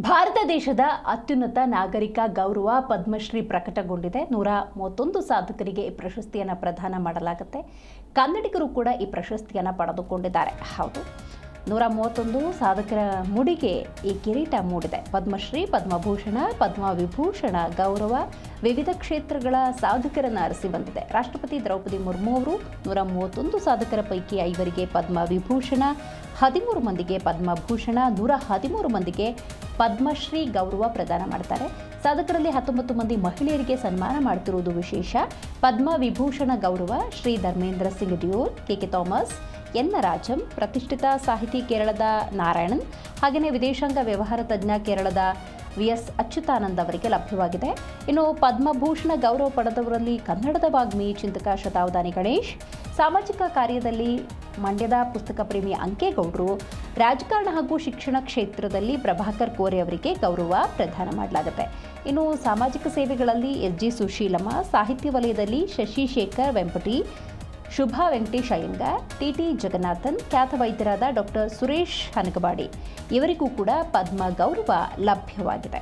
ಭಾರತ ದೇಶದ ಅತ್ಯುನ್ನತ ನಾಗರಿಕ ಗೌರವ ಪದ್ಮಶ್ರೀ ಪ್ರಕಟಗೊಂಡಿದೆ. 131 ಸಾಧಕರಿಗೆ ಈ ಪ್ರಶಸ್ತಿಯನ್ನು ಪ್ರದಾನ ಮಾಡಲಾಗುತ್ತೆ. ಕನ್ನಡಿಗರು ಕೂಡ ಈ ಪ್ರಶಸ್ತಿಯನ್ನು ಪಡೆದುಕೊಂಡಿದ್ದಾರೆ. ಹೌದು, 131 ಸಾಧಕರ ಮುಡಿಗೆ ಈ ಕಿರೀಟ ಮೂಡಿದೆ. ಪದ್ಮಶ್ರೀ, ಪದ್ಮಭೂಷಣ, ಪದ್ಮವಿಭೂಷಣ ಗೌರವ ವಿವಿಧ ಕ್ಷೇತ್ರಗಳ ಸಾಧಕರನ್ನು ಅರಸಿ ಬಂದಿದೆ. ರಾಷ್ಟ್ರಪತಿ ದ್ರೌಪದಿ ಮುರ್ಮು ಅವರು 131 ಸಾಧಕರ ಪೈಕಿ 5 ಪದ್ಮವಿಭೂಷಣ, 13 ಮಂದಿಗೆ ಪದ್ಮಭೂಷಣ, 113 ಮಂದಿಗೆ ಪದ್ಮಶ್ರೀ ಗೌರವ ಪ್ರದಾನ ಮಾಡ್ತಾರೆ. ಸಾಧಕರಲ್ಲಿ 19 ಮಂದಿ ಮಹಿಳೆಯರಿಗೆ ಸನ್ಮಾನ ಮಾಡುತ್ತಿರುವುದು ವಿಶೇಷ. ಪದ್ಮವಿಭೂಷಣ ಗೌರವ Shri Dharmendra Singh Deol, K Thomas, N Rajam, ಪ್ರತಿಷ್ಠಿತ ಸಾಹಿತಿ ಕೇರಳದ ನಾರಾಯಣನ್, ಹಾಗೆಯೇ ವಿದೇಶಾಂಗ ವ್ಯವಹಾರ ತಜ್ಞ ಕೇರಳದ ವಿ.ಎಸ್. ಅಚ್ಯುತಾನಂದ್ ಅವರಿಗೆ ಲಭ್ಯವಾಗಿದೆ. ಇನ್ನು ಪದ್ಮಭೂಷಣ ಗೌರವ ಪಡೆದವರಲ್ಲಿ ಕನ್ನಡದ ವಾಗ್ಮಿ ಚಿಂತಕ ಶತಾವಧಾನಿ ಗಣೇಶ್, ಸಾಮಾಜಿಕ ಕಾರ್ಯದಲ್ಲಿ ಮಂಡ್ಯದ ಪುಸ್ತಕ ಪ್ರೇಮಿ ಅಂಕೇಗೌಡರು, ರಾಜಕಾರಣ ಹಾಗೂ ಶಿಕ್ಷಣ ಕ್ಷೇತ್ರದಲ್ಲಿ ಪ್ರಭಾಕರ್ ಕೋರೆ ಅವರಿಗೆ ಗೌರವ ಪ್ರದಾನ ಮಾಡಲಾಗುತ್ತೆ. ಇನ್ನು ಸಾಮಾಜಿಕ ಸೇವೆಗಳಲ್ಲಿ ಎಸ್.ಜಿ. ಸುಶೀಲಮ್ಮ, ಸಾಹಿತ್ಯ ವಲಯದಲ್ಲಿ ಶಶಿಶೇಖರ್ ವೆಂಪಟಿ, ಶುಭಾ ವೆಂಕಟೇಶ್ ಅಯ್ಯಂಗಾರ್, ಟಿ.ಟಿ. ಜಗನ್ನಾಥನ್, ಖ್ಯಾತ ವೈದ್ಯರಾದ ಡಾಕ್ಟರ್ ಸುರೇಶ್ ಹನಗವಾಡಿ ಇವರಿಗೂ ಕೂಡ ಪದ್ಮ ಗೌರವ ಲಭ್ಯವಾಗಿದೆ.